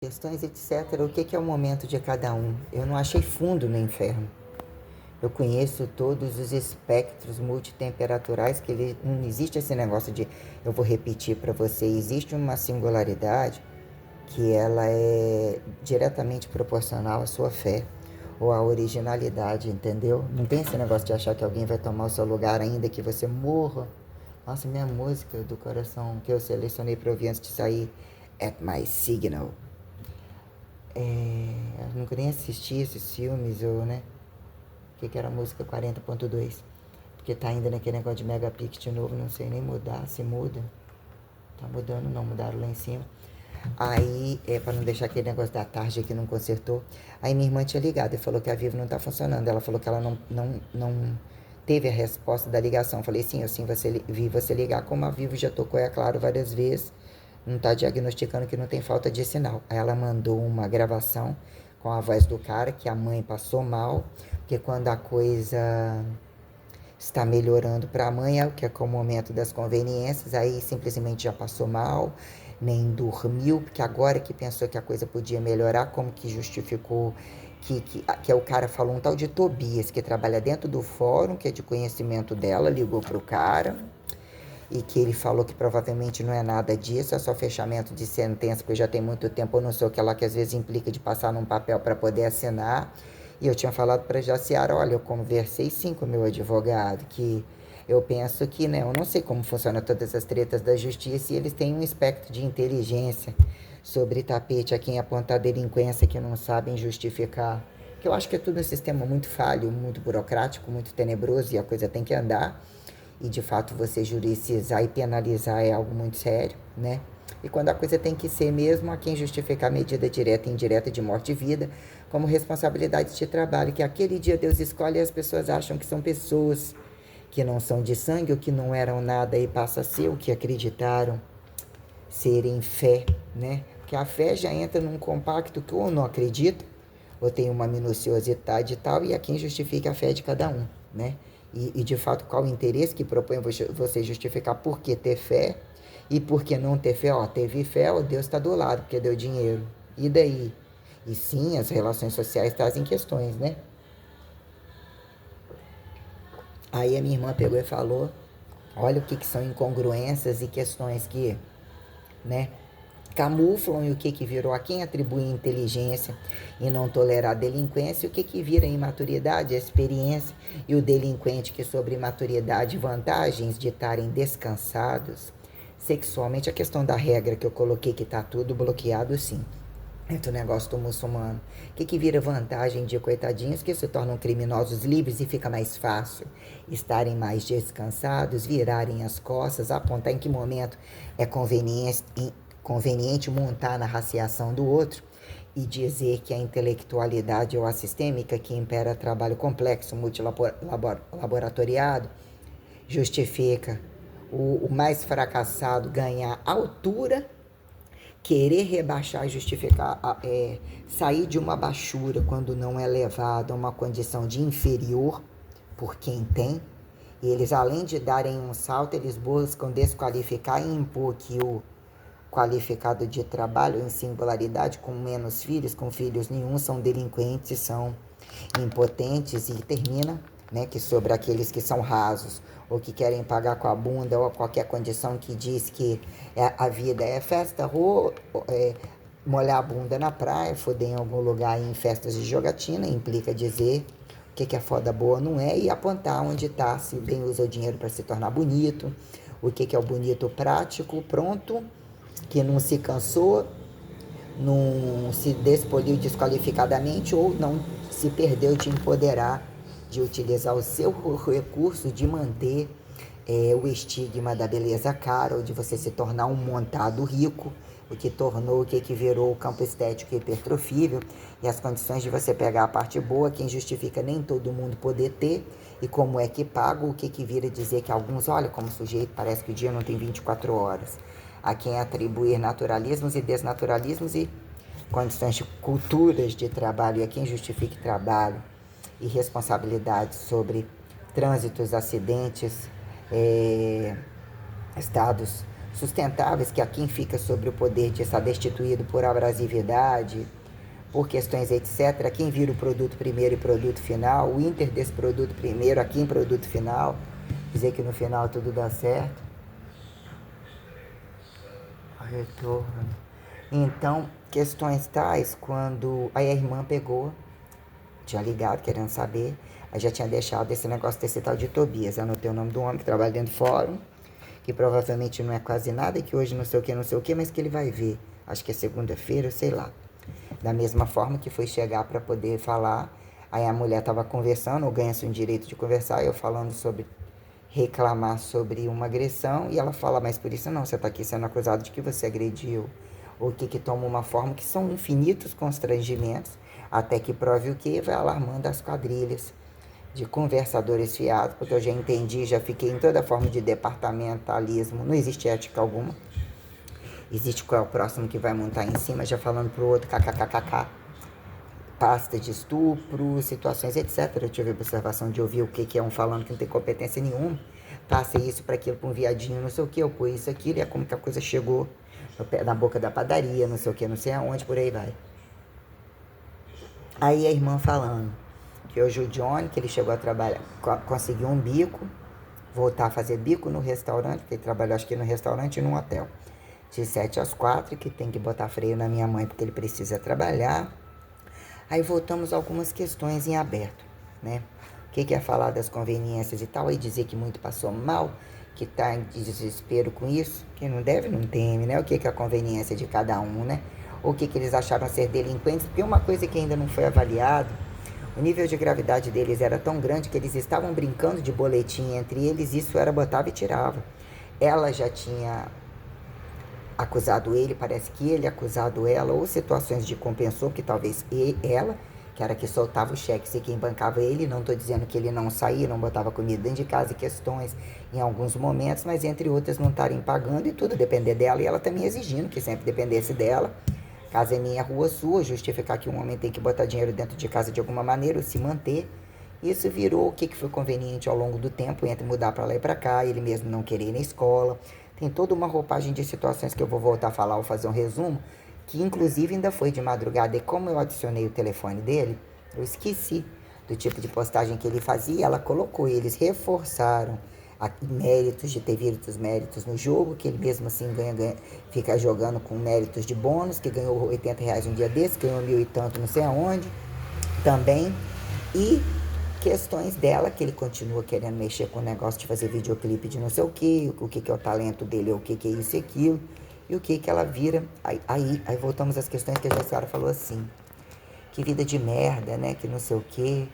questões, etc. O que é o momento de cada um? Eu não achei fundo no inferno. Eu conheço todos os espectros multitemperaturais que ele, não existe esse negócio de eu vou repetir para você. Existe uma singularidade que ela é diretamente proporcional à sua fé ou à originalidade, entendeu? Não tem esse negócio de achar que alguém vai tomar o seu lugar ainda que você morra. Nossa, minha música do coração que eu selecionei para ouvir antes de sair, At My Signal. Eu nunca nem assisti esses filmes, ou, né? O que era a música 40.2? Porque tá ainda naquele negócio de megapix de novo, não sei nem mudar, se muda. Tá mudando, não, mudaram lá em cima. Aí, pra não deixar aquele negócio da tarde que não consertou, aí minha irmã tinha ligado e falou que a Vivo não tá funcionando. Ela falou que ela não teve a resposta da ligação. Falei, sim, eu sim vi você ligar, como a Vivo já tocou, é claro, várias vezes, não tá diagnosticando que não tem falta de sinal. Aí ela mandou uma gravação com a voz do cara, que a mãe passou mal, porque quando a coisa está melhorando para a mãe, que é com o momento das conveniências, aí simplesmente já passou mal, nem dormiu, porque agora que pensou que a coisa podia melhorar, como que justificou que o cara falou, um tal de Tobias, que trabalha dentro do fórum, que é de conhecimento dela, ligou pro cara, e que ele falou que provavelmente não é nada disso, é só fechamento de sentença, porque já tem muito tempo, eu não sei o que lá, que às vezes implica de passar num papel para poder assinar. E eu tinha falado para a Jaciara, olha, eu conversei sim com o meu advogado, que eu penso que, né, eu não sei como funcionam todas as tretas da justiça, e eles têm um espectro de inteligência sobre tapete a quem apontar delinquência que não sabem justificar. Que eu acho que é tudo um sistema muito falho, muito burocrático, muito tenebroso, e a coisa tem que andar. E de fato você judicializar e penalizar é algo muito sério, né? E quando a coisa tem que ser mesmo, a quem justificar a medida direta e indireta de morte e vida como responsabilidade de trabalho, que aquele dia Deus escolhe e as pessoas acham que são pessoas que não são de sangue ou que não eram nada e passa a ser o que acreditaram serem fé, né? Porque a fé já entra num compacto que ou não acredita, ou tem uma minuciosidade e tal, e a quem justifica a fé de cada um, né? E de fato, qual o interesse que propõe você justificar por que ter fé e por que não ter fé? Ó, teve fé, ó, Deus está do lado, porque deu dinheiro. E daí? E sim, as relações sociais trazem questões, né? Aí a minha irmã pegou e falou, olha o que são incongruências e questões que, né, camuflam e o que virou a quem atribui inteligência e não tolerar a delinquência, o que vira imaturidade, a experiência, e o delinquente que sobre imaturidade vantagens de estarem descansados sexualmente, a questão da regra que eu coloquei que está tudo bloqueado, sim. Entre o negócio do muçulmano. O que vira vantagem de coitadinhos que se tornam criminosos livres e fica mais fácil estarem mais descansados, virarem as costas, apontar em que momento é conveniente montar na raciação do outro e dizer que a intelectualidade ou a sistêmica que impera trabalho complexo, multilaboratoriado, justifica o mais fracassado ganhar altura, querer rebaixar e justificar, sair de uma baixura quando não é levado a uma condição de inferior por quem tem. E eles, além de darem um salto, eles buscam desqualificar e impor que o qualificado de trabalho em singularidade, com menos filhos, com filhos nenhum, são delinquentes, são impotentes, e termina, né, que sobre aqueles que são rasos ou que querem pagar com a bunda ou qualquer condição que diz que a vida é festa, ou molhar a bunda na praia, foder em algum lugar em festas de jogatina, implica dizer o que é foda boa não é, e apontar onde está, se bem usa o dinheiro para se tornar bonito, o que é o bonito prático, pronto, que não se cansou, não se despoliu desqualificadamente ou não se perdeu de empoderar, de utilizar o seu recurso de manter o estigma da beleza cara, ou de você se tornar um montado rico, o que tornou o que virou o campo estético hipertrofível, e as condições de você pegar a parte boa, quem justifica nem todo mundo poder ter, e como é que paga, o que vira dizer que alguns, olha como sujeito, parece que o dia não tem 24 horas. A quem atribuir naturalismos e desnaturalismos e condições de culturas de trabalho, e a quem justifique trabalho e responsabilidade sobre trânsitos, acidentes, estados sustentáveis, que a quem fica sobre o poder de estar destituído por abrasividade, por questões etc., a quem vira o produto primeiro e produto final, o inter desse produto primeiro, a quem produto final, dizer que no final tudo dá certo. Retorno. Então, questões tais, quando aí a irmã pegou, tinha ligado querendo saber, aí já tinha deixado esse negócio desse tal de Tobias, anotei o nome do homem que trabalha dentro do fórum, que provavelmente não é quase nada, que hoje não sei o que, mas que ele vai ver, acho que é segunda-feira, sei lá. Da mesma forma que foi chegar para poder falar, aí a mulher estava conversando, ou ganha-se um direito de conversar, eu falando sobre reclamar sobre uma agressão, e ela fala, mas por isso não, você está aqui sendo acusado de que você agrediu, ou que toma uma forma que são infinitos constrangimentos, até que prove o que, vai alarmando as quadrilhas de conversadores fiados, porque eu já entendi, já fiquei em toda forma de departamentalismo, não existe ética alguma, existe qual é o próximo que vai montar em cima, já falando pro outro, kkkk, pasta de estupro, situações, etc. Eu tive a observação de ouvir o que é um falando que não tem competência nenhuma, passa isso para aquilo, para um viadinho, não sei o que, eu pus isso, aquilo, e é como que a coisa chegou na boca da padaria, não sei o que, não sei aonde, por aí vai. Aí a irmã falando que hoje o Johnny, que ele chegou a trabalhar, conseguiu um bico, voltar a fazer bico no restaurante, porque ele trabalhou acho que no restaurante e num hotel, de 7 às 4, que tem que botar freio na minha mãe porque ele precisa trabalhar. Aí voltamos a algumas questões em aberto, né? O que é falar das conveniências e tal, aí dizer que muito passou mal, que tá em desespero com isso, que não deve, não teme, né? O que é a conveniência de cada um, né? O que eles acharam ser delinquentes, porque uma coisa que ainda não foi avaliado, o nível de gravidade deles era tão grande que eles estavam brincando de boletim entre eles, isso era botava e tirava. Ela já tinha acusado ele, parece que ele acusado ela, ou situações de compensou, que talvez ela, que era que soltava o cheque, se quem bancava ele, não estou dizendo que ele não saía, não botava comida dentro de casa, questões em alguns momentos, mas entre outras não estarem pagando e tudo depender dela, e ela também exigindo que sempre dependesse dela. Casa é minha, rua sua, justificar que um homem tem que botar dinheiro dentro de casa de alguma maneira, ou se manter. Isso virou o que foi conveniente ao longo do tempo, entre mudar para lá e para cá, ele mesmo não querer ir na escola. Tem toda uma roupagem de situações que eu vou voltar a falar ou fazer um resumo, que inclusive ainda foi de madrugada, e como eu adicionei o telefone dele, eu esqueci do tipo de postagem que ele fazia, ela colocou, e eles reforçaram méritos de ter visto os méritos no jogo, que ele mesmo assim fica jogando com méritos de bônus, que ganhou R$ 80 um dia desse, ganhou 1.000 e tanto não sei aonde, também, e questões dela, que ele continua querendo mexer com o negócio de fazer videoclipe de não sei o que é o talento dele, o que é isso e aquilo, e o que ela vira, aí voltamos às questões que a Jaciara falou assim, que vida de merda, né, que não sei o que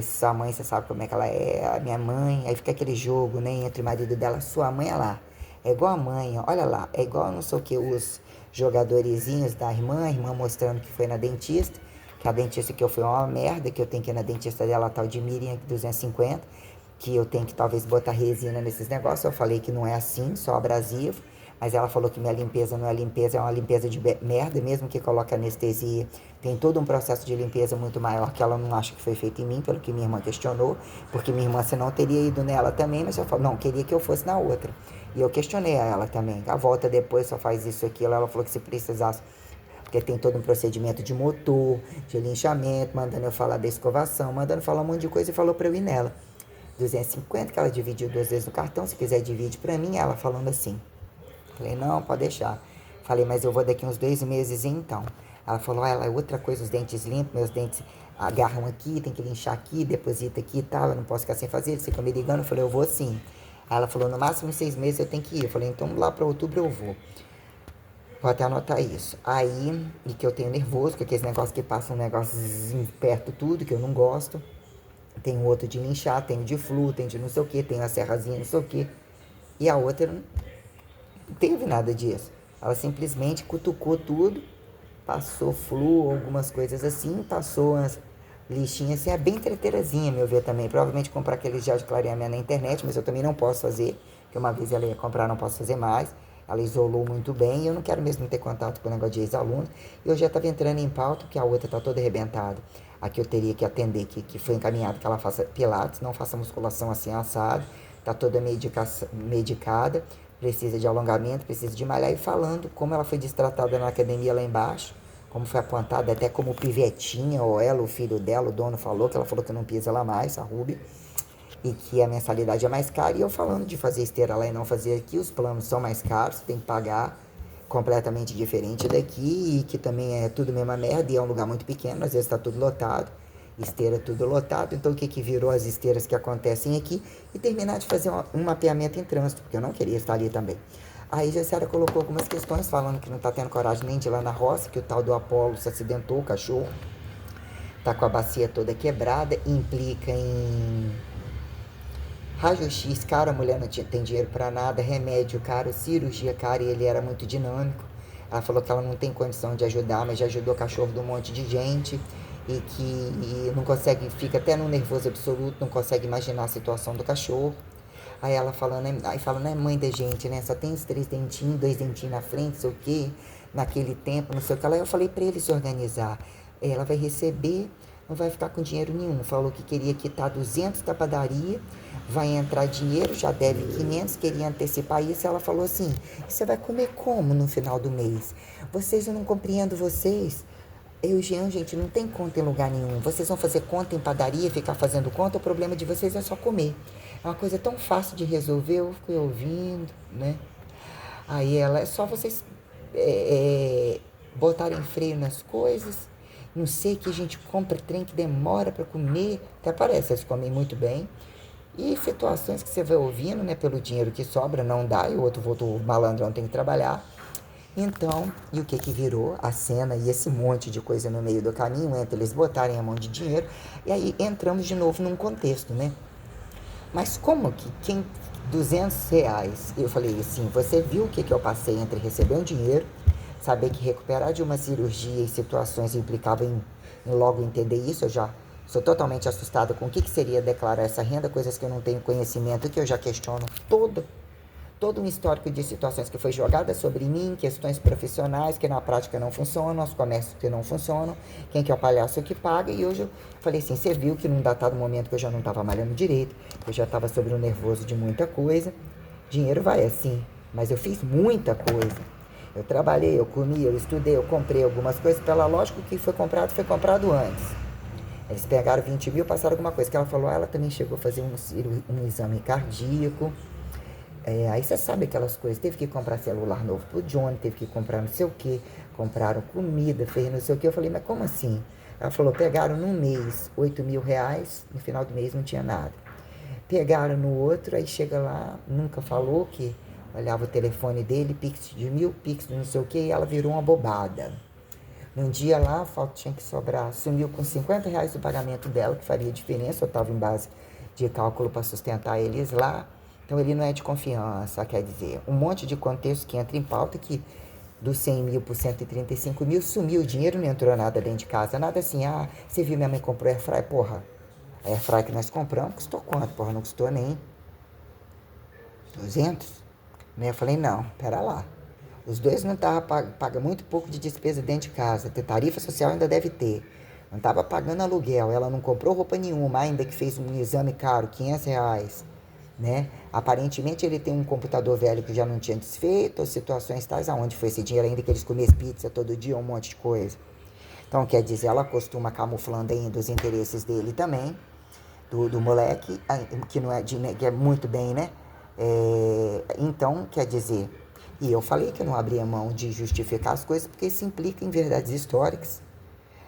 sua mãe, você sabe como é que ela é, a minha mãe, aí fica aquele jogo, né, entre o marido dela, sua mãe, olha lá, é igual a mãe, olha lá, é igual não sei o que, os jogadorzinhos da irmã, a irmã mostrando que foi na dentista, que a dentista que eu fui uma merda, que eu tenho que ir na dentista dela, tal de Miriam, 250, que eu tenho que talvez botar resina nesses negócios, eu falei que não é assim, só abrasivo, mas ela falou que minha limpeza não é limpeza, é uma limpeza de merda, mesmo que coloque anestesia. Tem todo um processo de limpeza muito maior que ela não acha que foi feito em mim, pelo que minha irmã questionou, porque minha irmã senão teria ido nela também, mas eu falei, não, queria que eu fosse na outra. E eu questionei a ela também, a volta depois só faz isso, aquilo, ela falou que se precisasse, porque tem todo um procedimento de motor, de linchamento, mandando eu falar da escovação, mandando falar um monte de coisa e falou pra eu ir nela. 250 que ela dividiu 2 vezes no cartão, se quiser divide pra mim, ela falando assim. Falei, não, pode deixar. Falei, mas eu vou daqui uns 2 meses então. Ela falou, ela é outra coisa, os dentes limpos, meus dentes agarram aqui, tem que linchar aqui, deposita aqui e tal, eu não posso ficar sem fazer, ele fica me ligando, eu falei, eu vou sim. Aí ela falou, no máximo em 6 meses eu tenho que ir. Eu falei, então lá para outubro eu vou. Vou até anotar isso. Aí, e que eu tenho nervoso, com aqueles negócios que passam um negócio perto tudo, que eu não gosto. Tem outro de linchar, tem de flu, tem de não sei o que, tem a serrazinha, não sei o que. E a outra não teve nada disso. Ela simplesmente cutucou tudo, passou flu, algumas coisas assim, passou umas lixinhas assim, é bem treteirazinha, meu ver também. Provavelmente comprar aquele gel de clareamento na internet, mas eu também não posso fazer, porque uma vez ela ia comprar, não posso fazer mais. Ela isolou muito bem e eu não quero mesmo ter contato com o negócio de ex-aluno. Eu já estava entrando em pauta, que a outra está toda arrebentada. A que eu teria que atender, que foi encaminhado que ela faça pilates, não faça musculação assim assado, está toda medicada, precisa de alongamento, precisa de malhar, e falando como ela foi destratada na academia lá embaixo, como foi apontada até como pivetinha, ou ela, o filho dela, o dono falou, que ela falou que não pisa lá mais, a Ruby, e que a mensalidade é mais cara, e eu falando de fazer esteira lá e não fazer aqui, os planos são mais caros, tem que pagar completamente diferente daqui, e que também é tudo mesma merda, e é um lugar muito pequeno, às vezes está tudo lotado, esteira tudo lotado, então o que virou as esteiras que acontecem aqui, e terminar de fazer um mapeamento em trânsito, porque eu não queria estar ali também. Aí a Jaciara colocou algumas questões, falando que não está tendo coragem nem de ir lá na roça, que o tal do Apolo se acidentou, o cachorro, tá com a bacia toda quebrada, implica em raio-x caro, a mulher não tem dinheiro para nada, remédio caro, cirurgia cara, e ele era muito dinâmico. Ela falou que ela não tem condição de ajudar, mas já ajudou o cachorro de um monte de gente, e que não consegue, fica até num nervoso absoluto, não consegue imaginar a situação do cachorro. Aí ela falando, aí fala, não é mãe da gente, né? Só tem os 3 dentinhos, 2 dentinhos na frente, sei o quê, naquele tempo, não sei o que. Aí eu falei pra ele se organizar. Ela vai receber, não vai ficar com dinheiro nenhum. Falou que queria quitar 200 da padaria, vai entrar dinheiro, já deve 500, queria antecipar isso. Ela falou assim, você vai comer como no final do mês? Vocês, eu não compreendo vocês. Eu e o Jean, gente, não tem conta em lugar nenhum. Vocês vão fazer conta em padaria, ficar fazendo conta, o problema de vocês é só comer. É uma coisa tão fácil de resolver, eu fiquei ouvindo, né? Aí ela, é só vocês botarem freio nas coisas. Não sei que a gente compra trem que demora para comer. Até parece, eles comem muito bem. E situações que você vai ouvindo, né? Pelo dinheiro que sobra, não dá. E o outro malandrão tem que trabalhar. Então, e o que virou a cena e esse monte de coisa no meio do caminho, entre eles botarem a mão de dinheiro, e aí entramos de novo num contexto, né? Mas como que quem, R$ 200, eu falei assim, você viu o que eu passei entre receber um dinheiro, saber que recuperar de uma cirurgia e situações implicava em logo entender isso, eu já sou totalmente assustada com o que seria declarar essa renda, coisas que eu não tenho conhecimento, que eu já questiono todo um histórico de situações que foi jogada sobre mim, questões profissionais que na prática não funcionam, os comércios que não funcionam, quem que é o palhaço que paga. E hoje eu falei assim, você viu que num datado momento que eu já não estava malhando direito, eu já estava sobre o nervoso de muita coisa, dinheiro vai assim, mas eu fiz muita coisa. Eu trabalhei, eu comi, eu estudei, eu comprei algumas coisas, pela lógica que foi comprado antes. Eles pegaram 20 mil, passaram alguma coisa, que ela falou, ela também chegou a fazer um exame cardíaco. Aí você sabe aquelas coisas, teve que comprar celular novo pro Johnny, teve que comprar não sei o que, compraram comida, fez não sei o que. Eu falei, mas como assim? Ela falou, pegaram num mês R$ 8.000, no final do mês não tinha nada. Pegaram no outro, aí chega lá, nunca falou que olhava o telefone dele, pix de 1.000, pix de não sei o que, e ela virou uma bobada. Num dia lá, falta tinha que sobrar, sumiu com R$ 50 do pagamento dela, que faria diferença, eu estava em base de cálculo para sustentar eles lá. Então ele não é de confiança, quer dizer, um monte de contexto que entra em pauta que dos 100 mil por 135 mil sumiu o dinheiro, não entrou nada dentro de casa, nada assim, você viu minha mãe comprou airfryer, porra, a airfryer que nós compramos custou quanto? Porra, não custou nem 200, né? Eu falei, não, pera lá, os dois não estavam paga muito pouco de despesa dentro de casa, tarifa social ainda deve ter, não estava pagando aluguel, ela não comprou roupa nenhuma, ainda que fez um exame caro, R$ 500, né? Aparentemente ele tem um computador velho que já não tinha desfeito, ou situações tais, aonde foi esse dinheiro, ainda que eles comessem pizza todo dia, um monte de coisa. Então, quer dizer, ela costuma camuflando ainda os interesses dele também, do moleque, que não é que é muito bem, né? Então, quer dizer, e eu falei que eu não abria mão de justificar as coisas, porque isso implica em verdades históricas,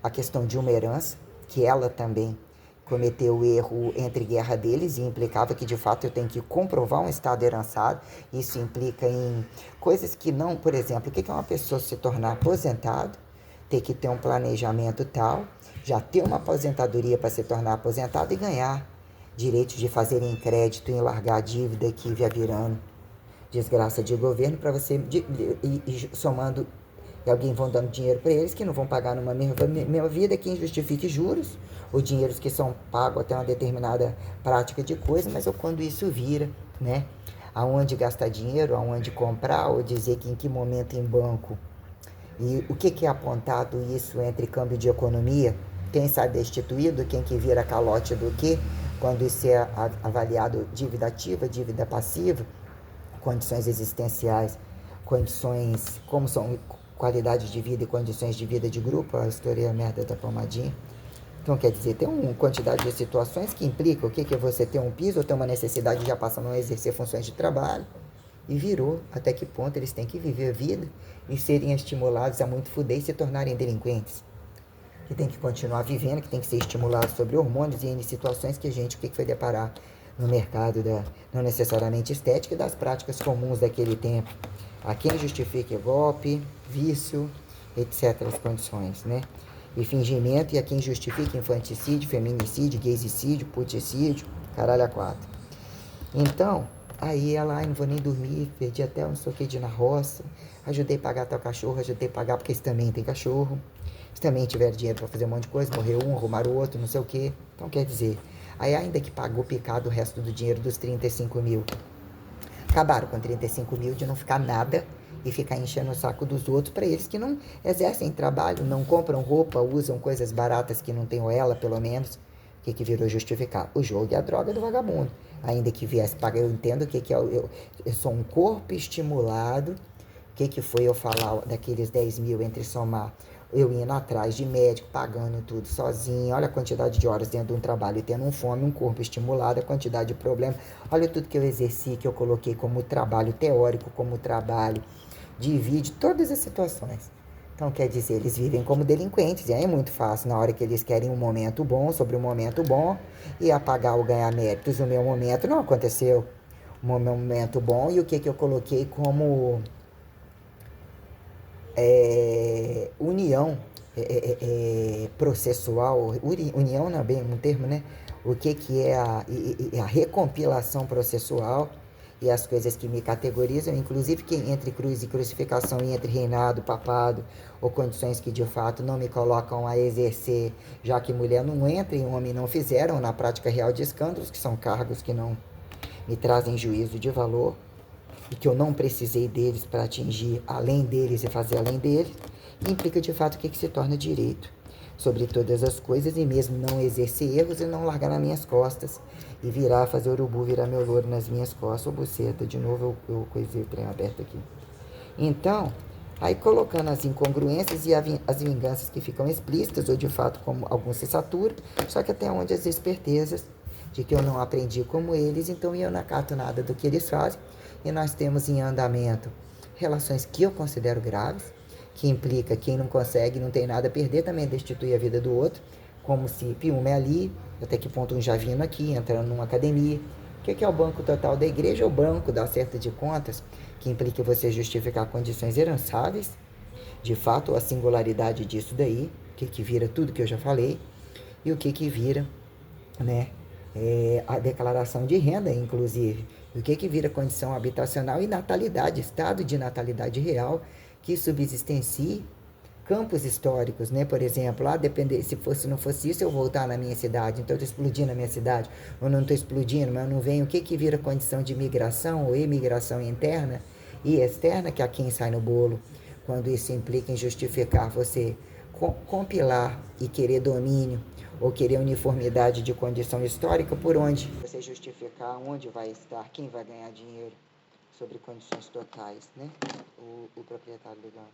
a questão de uma herança, que ela também cometeu o erro entre guerra deles e implicava que de fato eu tenho que comprovar um estado herançado. Isso implica em coisas que não, por exemplo, o que é uma pessoa se tornar aposentado, ter que ter um planejamento tal, já ter uma aposentadoria para se tornar aposentado e ganhar direitos de fazer em crédito e largar a dívida que via virando desgraça de governo para você e somando e alguém vão dando dinheiro para eles que não vão pagar numa mesma vida, quem justifique juros, ou dinheiros que são pagos até uma determinada prática de coisa, mas quando isso vira, né? Aonde gastar dinheiro, aonde comprar, ou dizer que em que momento em banco. E o que é apontado isso entre câmbio de economia? Quem sai destituído, quem que vira calote do quê? Quando isso é avaliado dívida ativa, dívida passiva, condições existenciais, condições, como são qualidade de vida e condições de vida de grupo, eu estourei a merda da pomadinha. Então, quer dizer, tem uma quantidade de situações que implicam o que é você ter um piso ou ter uma necessidade de já passar a não exercer funções de trabalho. E virou até que ponto eles têm que viver a vida e serem estimulados a muito fuder e se tornarem delinquentes. Que tem que continuar vivendo, que tem que ser estimulado sobre hormônios e em situações que a gente, o que foi deparar no mercado da, não necessariamente estética, e das práticas comuns daquele tempo. A quem justifique golpe, vício, etc. as condições, né? E fingimento, e a quem justifique infanticídio, feminicídio, gaysicídio, puticídio, caralho a quatro. Então, aí ela, não vou nem dormir, perdi até um soquete na roça, ajudei a pagar tal cachorro, ajudei a pagar porque eles também tem cachorro, eles também tiveram dinheiro para fazer um monte de coisa, morreu um, arrumaram o outro, não sei o quê. Então, quer dizer, aí ainda que pagou picado o resto do dinheiro dos 35 mil, acabaram com 35 mil de não ficar nada e ficar enchendo o saco dos outros para eles que não exercem trabalho, não compram roupa, usam coisas baratas que não tem ela, pelo menos. O que virou justificar? O jogo e a droga do vagabundo. Ainda que viesse pagar, eu entendo o que é. Eu sou um corpo estimulado. O que foi eu falar daqueles 10 mil entre somar? Eu indo atrás de médico, pagando tudo sozinho. Olha a quantidade de horas dentro de um trabalho e tendo um fome, um corpo estimulado, a quantidade de problemas. Olha tudo que eu exerci, que eu coloquei como trabalho teórico, como trabalho de vídeo, todas as situações. Então, quer dizer, eles vivem como delinquentes, e aí é muito fácil, na hora que eles querem um momento bom, sobre um momento bom, e apagar ou ganhar méritos. O meu momento não aconteceu. O meu momento bom, e o que eu coloquei como união processual, união não é bem um termo, né? O que é a recompilação processual e as coisas que me categorizam, inclusive que entre cruz e crucificação e entre reinado, papado, ou condições que de fato não me colocam a exercer, já que mulher não entra e homem não fizeram na prática real de escândalos, que são cargos que não me trazem juízo de valor, e que eu não precisei deles para atingir além deles e fazer além deles, implica de fato o que se torna direito sobre todas as coisas, e mesmo não exercer erros e não largar nas minhas costas e virar, fazer urubu, virar meu louro nas minhas costas, ou buceta, de novo eu coisei o trem aberto aqui. Então, aí colocando as incongruências e as vinganças que ficam explícitas, ou de fato como alguns se saturam, só que até onde as espertezas de que eu não aprendi como eles, então eu não acato nada do que eles fazem, e nós temos em andamento relações que eu considero graves, que implica quem não consegue, não tem nada a perder, também destitui a vida do outro, como se piume ali, até que ponto um já vindo aqui, entrando numa academia. O que é o banco total da igreja? O banco da acerto de contas, que implica você justificar condições herançáveis, de fato, a singularidade disso daí, o que vira tudo que eu já falei, e o que vira, né, a declaração de renda, inclusive, o que vira condição habitacional e natalidade, estado de natalidade real, que subsistencie campos históricos, né? Por exemplo, depender, se não fosse isso, eu voltar na minha cidade, então eu estou explodindo a minha cidade, ou não estou explodindo, mas eu não venho, o que vira condição de migração ou emigração interna e externa, que é quem sai no bolo, quando isso implica em justificar você compilar e querer domínio, ou querer uniformidade de condição histórica, por onde você justificar onde vai estar, quem vai ganhar dinheiro, sobre condições totais, né? O proprietário legal.